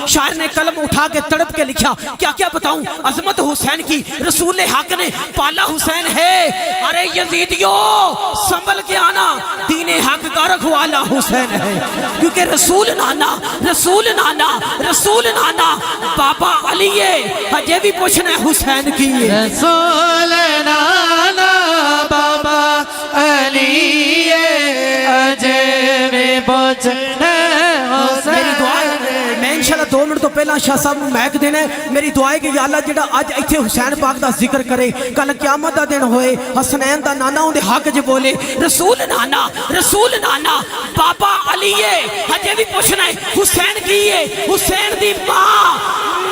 شاعر نے قلم اٹھا کے تڑپ کے لکھا کیا کیا بتاؤں عظمت حسین کی رسول حق نے پالا حسین ہے ارے یزیدیو سنبھل کے آنا دین حق کا رکھوالا حسین ہے کیونکہ رسول نانا بابا علی ہے ہجے بھی پوچھنا ہے حسین کی رسول نانا بابا علی اجے بھی پوچھنا میری دعا ہے میں انشاءاللہ 2 منٹ تو پہلا شاہ صاحب محک دینا ہے میری دعا ہے کہ یا اللہ جڑا اج ایتھے حسین پاک دا ذکر کرے کل قیامت دا دن ہوئے حسنین دا نانا اون دے حق جو بولے رسول نانا بابا علی ہے ہجے بھی پوچھنا ہے حسین کی ہے حسین دی ماں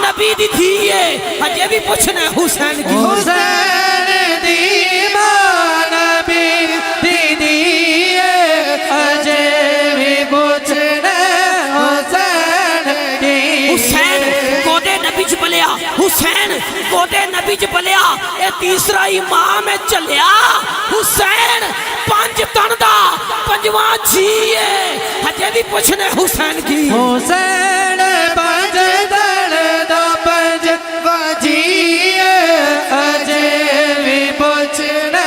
نبی دی تھی ہے ہجے بھی پوچھنا ہے حسین کی حسین دی ماں نبی دی اجے بھی پوچھنا حسین گودے نبی چ بلیا حسین گودے نبی چ بلیا اے تیسرا امام چلیا حسین 5 تن دا 5واں جیے ہجے بھی پوچھنے حسین کی حسین 5 تن دا 5واں جیے ہجے بھی پوچھنے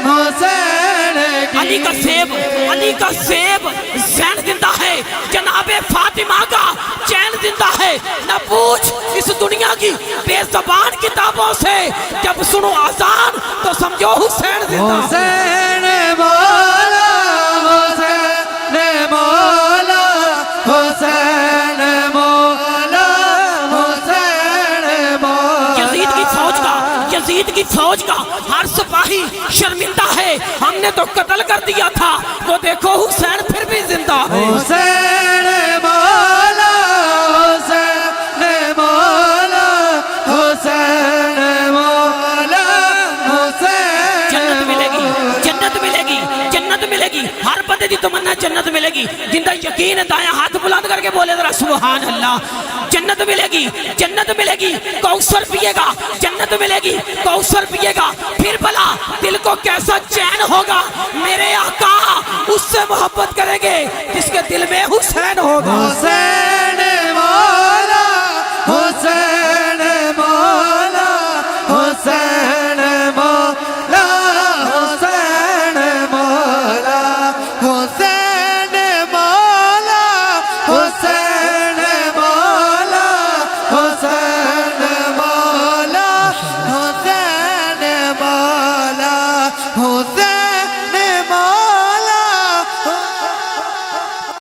حسین کی علی کا سیب زین زندہ ہے جناب فاطمہ کا چین زندہ ہے نہ پوچھ اس دنیا کی بے زبان کتابوں سے جب سنو آزان تو سمجھو حسین زندہ حسین مولا حسین مولا حسین مولا حسین مولا یزید کی فوج کا ہر سپاہی شرمندہ ہے ہم نے تو قتل کر دیا تھا وہ دیکھو حسین پھر بھی زندہ ہے حسین مولا حسین مولا حسین مولا حسین جنت ملے گی ہر بندے دی تمنا جنت ملے گی جن دا یقین ہے دائیں ہاتھ بلند کر کے بولے ذرا سبحان اللہ جنت ملے گی کوثر پیے گا جنت ملے گی کوثر پیے گا پھر بھلا دل کو کیسا چین ہوگا میرے آقا اس سے محبت کریں گے جس کے دل میں حسین ہوگا